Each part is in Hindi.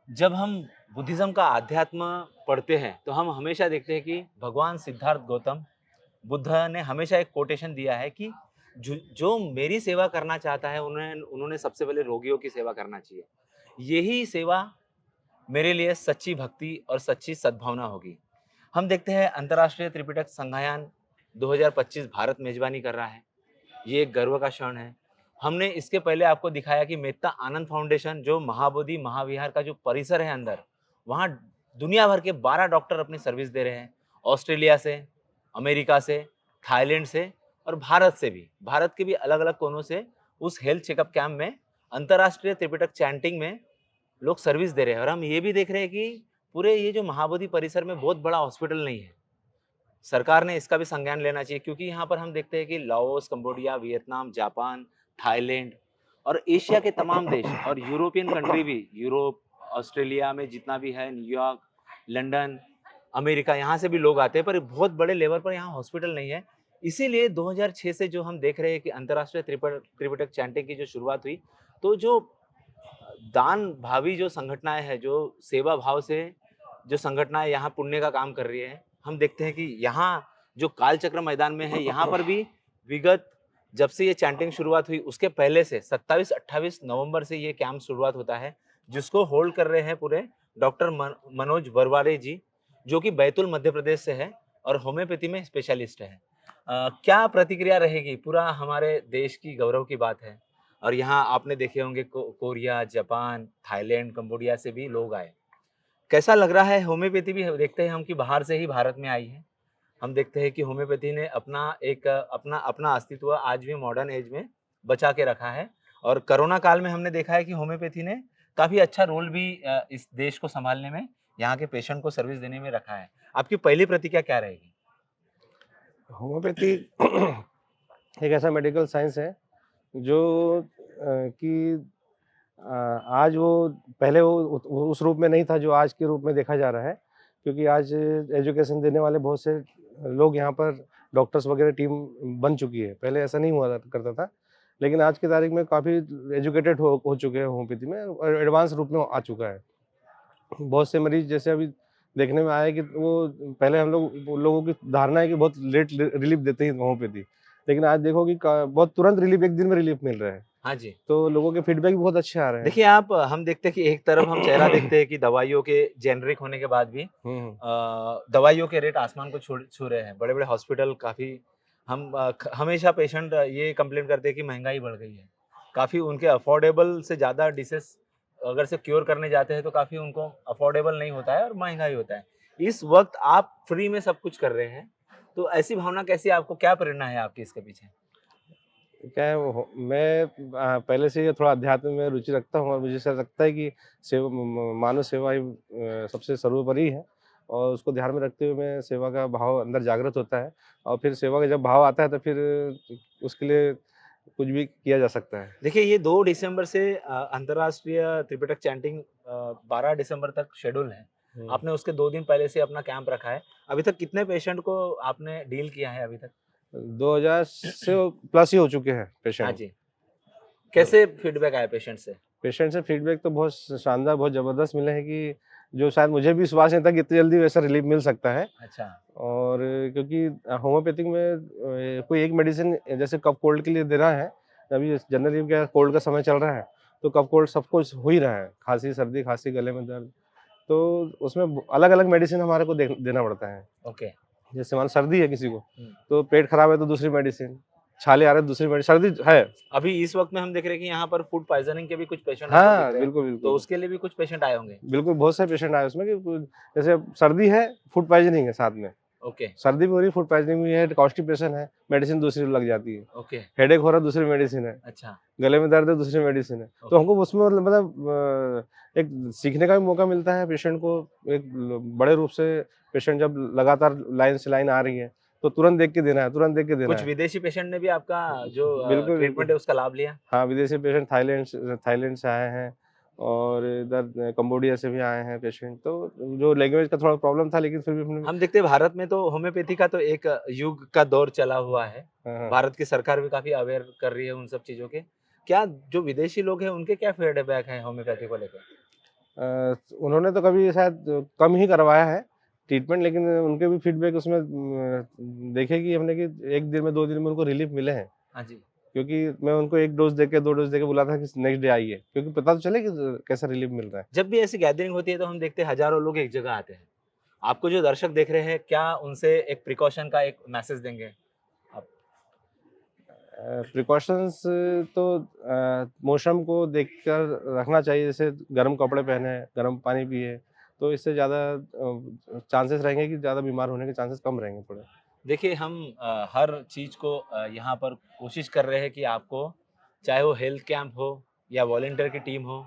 जब हम बुद्धिज्म का अध्यात्म पढ़ते हैं तो हम हमेशा देखते हैं कि भगवान सिद्धार्थ गौतम बुद्ध ने हमेशा एक कोटेशन दिया है कि जो मेरी सेवा करना चाहता है उन्हें उन्होंने सबसे पहले रोगियों की सेवा करना चाहिए। यही सेवा मेरे लिए सच्ची भक्ति और सच्ची सद्भावना होगी। हम देखते हैं अंतर्राष्ट्रीय त्रिपिटक संघायन 2025 भारत मेजबानी कर रहा है। ये एक गर्व का क्षण है। हमने इसके पहले आपको दिखाया कि मेत्ता आनंद फाउंडेशन जो महाबोधि महाविहार का जो परिसर है अंदर, वहाँ दुनिया भर के 12 डॉक्टर अपनी सर्विस दे रहे हैं। ऑस्ट्रेलिया से, अमेरिका से, थाईलैंड से और भारत से भी। भारत के भी अलग-अलग कोनों से उस हेल्थ चेकअप कैंप में अंतर्राष्ट्रीय त्रिपिटक चैंटिंग में लोग सर्विस दे रहे हैं। और हम ये भी देख रहे हैं कि पूरे ये जो महाबोधि परिसर में बहुत बड़ा हॉस्पिटल नहीं है। सरकार ने इसका भी संज्ञान लेना चाहिए क्योंकि यहाँ पर हम देखते हैं कि Laos, Cambodia, Vietnam, Japan, Thailand और एशिया के तमाम देश और यूरोपियन कंट्री भी, यूरोप, ऑस्ट्रेलिया में जितना भी है, न्यूयॉर्क, लंदन, अमेरिका, यहाँ से भी लोग आते हैं, पर बहुत बड़े लेवल पर यहाँ हॉस्पिटल नहीं है। इसीलिए 2006 से जो हम देख रहे हैं कि अंतर्राष्ट्रीय त्रिपिटक चैंटिंग की जो शुरुआत हुई, तो जो दान भावी जो संगठनाएं हैं, जो सेवा भाव से जो संगठनाएं यहाँ पुण्य का काम कर रही है, हम देखते हैं कि यहाँ जो कालचक्र मैदान में है, यहाँ पर भी विगत जब से ये चैंटिंग शुरुआत हुई उसके पहले से 27-28 नवंबर से ये कैंप शुरुआत होता है, जिसको होल्ड कर रहे हैं पूरे डॉक्टर मनोज वरवारे जी, जो कि बैतूल मध्य प्रदेश से है और होम्योपैथी में स्पेशलिस्ट है। क्या प्रतिक्रिया रहेगी? पूरा हमारे देश की गौरव की बात है और यहाँ आपने देखे होंगे कोरिया, जापान, थाईलैंड, कंबोडिया से भी लोग आए। कैसा लग रहा है? होम्योपैथी भी देखते हैं हम कि बाहर से ही भारत में आई है। हम देखते हैं कि होम्योपैथी ने अपना अपना अस्तित्व आज भी मॉडर्न एज में बचा के रखा है और कोरोना काल में हमने देखा है कि होम्योपैथी ने काफ़ी अच्छा रोल भी इस देश को सँभालने में, यहाँ के पेशेंट को सर्विस देने में रखा है। आपकी पहली प्रतिक्रिया क्या रहेगी? होम्योपैथी एक ऐसा मेडिकल साइंस है जो कि आज वो पहले वो उस रूप में नहीं था जो आज के रूप में देखा जा रहा है, क्योंकि आज एजुकेशन देने वाले बहुत से लोग यहाँ पर डॉक्टर्स वगैरह टीम बन चुकी है। पहले ऐसा नहीं हुआ करता था, लेकिन आज की तारीख में काफ़ी एजुकेटेड हो चुके हैं होम्योपैथी में और एडवांस रूप में आ चुका है। बहुत से मरीज जैसे अभी देखने में आया है कि वो पहले हम लोग वो लोगों की धारणा है कि बहुत लेट रिलीफ देते हैं होम्योपैथी, लेकिन आज देखो कि बहुत तुरंत रिलीफ, एक दिन में रिलीफ मिल रहा है। हाँ जी। तो लोगों के फीडबैक भी बहुत अच्छे आ रहे हैं। देखिए आप हम देखते हैं कि एक तरफ हम चेहरा देखते हैं कि दवाइयों के जेनरिक होने के बाद भी हुँ, दवाइयों के रेट आसमान को छू छू रहे हैं। बड़े-बड़े हॉस्पिटल काफ़ी हम हमेशा पेशेंट ये कंप्लेन करते हैं कि महँगाई बढ़ गई है। काफ़ी उनके अफोर्डेबल से ज़्यादा डिसीज़ अगर से क्योर करने जाते हैं तो काफ़ी उनको अफोर्डेबल नहीं होता है और महँगा ही होता है। इस वक़्त आप फ्री में सब कुछ कर रहे हैं, तो ऐसी भावना कैसी आपको क्या प्रेरणा है आपकी इसके पीछे? क्या है वो मैं पहले से ही थोड़ा अध्यात्म में रुचि रखता हूँ और मुझे ऐसा लगता है कि मानव सेवा ही सबसे सर्वोपरि है और उसको ध्यान में रखते हुए मैं सेवा का भाव अंदर जागृत होता है और फिर सेवा का जब भाव आता है तो फिर उसके लिए कुछ भी किया जा सकता है। देखिए ये 2 दिसंबर से अंतर्राष्ट्रीय त्रिपिटक चैंटिंग 12 दिसंबर तक शेड्यूल है। हुँ। आपने उसके 2 दिन पहले से अपना कैंप रखा है। अभी तक कितने पेशेंट को आपने डील किया है अभी तक? 2000 से प्लस ही हो चुके हैं हाँ पेशेंट। जी। कैसे फीडबैक आया पेशेंट से? पेशेंट से फीडबैक तो बहुत शानदार, बहुत ज़बरदस्त मिले हैं कि जो शायद मुझे भी विश्वास नहीं था कि इतनी जल्दी वैसा रिलीफ मिल सकता है। अच्छा, और क्योंकि होम्योपैथिक में कोई एक मेडिसिन जैसे कफ कोल्ड के लिए देना है, अभी जनरली क्या कोल्ड का समय चल रहा है, तो कफ कोल्ड सबको हो ही रहा है, खाँसी, सर्दी, खाँसी, गले में दर्द, तो उसमें अलग-अलग मेडिसिन हमारे को देना पड़ता है। ओके। जैसे मान सर्दी है किसी को, हुँ। तो पेट खराब है तो दूसरी मेडिसिन, छाले आ रहे हैं दूसरी सर्दी है। अभी इस वक़्त में हम देख रहे हैं कि यहाँ पर फूड पॉइज़निंग के भी कुछ पेशेंट हमको दिख हाँ, रहे हैं। बिल्कुल, तो बिल्कुल। उसके लिए भी कुछ पेशेंट आए होंगे? बिल्कुल, बहुत सारे पेशेंट आए उसमें कि जैसे सर्दी है, फूड पॉइज़निंग है साथ में। ओके, सर्दी भी हो रही है, फूड पॉइज़निंग भी है, कॉन्स्टिपेशन है, मेडिसिन दूसरी लग जाती है। ओके। हेडेक हो रहा है, दूसरी मेडिसिन है। अच्छा, गले में दर्द है, दूसरी मेडिसिन है। तो ओके। हमको उसमें एक सीखने का भी मौका मिलता है पेशेंट को, एक बड़े रूप से पेशेंट जब लगातार लाइन से लाइन आ रही है, तो तुरंत देख के देना है, तुरंत देख के देना कुछ है। विदेशी पेशेंट ने भी आपका जो बिल्कुल, ट्रीटमेंट बिल्कुल। है उसका लाभ लिया? हाँ, विदेशी पेशेंट थाईलैंड से आए हैं और इधर कंबोडिया से भी आए हैं पेशेंट। तो जो लैंग्वेज का थोड़ा प्रॉब्लम था, लेकिन फिर भी हमने। हम देखते हैं भारत में तो होम्योपैथी का तो एक युग का दौर चला हुआ है। हाँ, हाँ। भारत की सरकार भी काफ़ी अवेयर कर रही है उन सब चीज़ों के। क्या जो विदेशी लोग हैं उनके क्या फीडबैक हैं होम्योपैथी को लेके? उन्होंने तो कभी शायद कम ही करवाया है ट्रीटमेंट, लेकिन उनके भी फीडबैक उसमें देखे कि हमने कि 1 दिन में 2 दिन में उनको रिलीफ मिले हैं। हाँ जी। क्योंकि मैं उनको 1 डोज़ देके 2 डोज़ देके बुलाता था कि नेक्स्ट डे आइए, क्योंकि पता तो चले कि कैसा रिलीफ मिल रहा है। जब भी ऐसी गैदरिंग होती है तो हम देखते हैं हज़ारों लोग एक जगह आते हैं। आपको जो दर्शक देख रहे हैं, क्या उनसे एक प्रिकॉशन का एक मैसेज देंगे आप? प्रिकॉशंस तो मौसम को देखकर रखना चाहिए, जैसे गर्म कपड़े पहने, गर्म पानी पिए, तो इससे ज़्यादा चांसेस रहेंगे कि ज़्यादा बीमार होने के चांसेस कम रहेंगे थोड़े। देखिए हम हर चीज़ को यहाँ पर कोशिश कर रहे हैं कि आपको चाहे वो हेल्थ कैंप हो या वॉलंटियर की टीम हो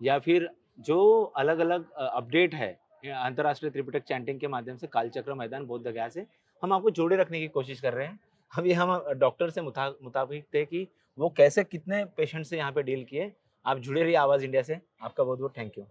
या फिर जो अलग-अलग अपडेट है अंतर्राष्ट्रीय त्रिपिटक चैंटिंग के माध्यम से कालचक्र मैदान बोधगया से हम आपको जोड़े रखने की कोशिश कर रहे हैं। अभी हम डॉक्टर से मुताबिक थे कि वो कैसे कितने पेशेंट से यहाँ पे डील किए। आप जुड़े रहिए आवाज़ इंडिया से। आपका बहुत-बहुत थैंक यू।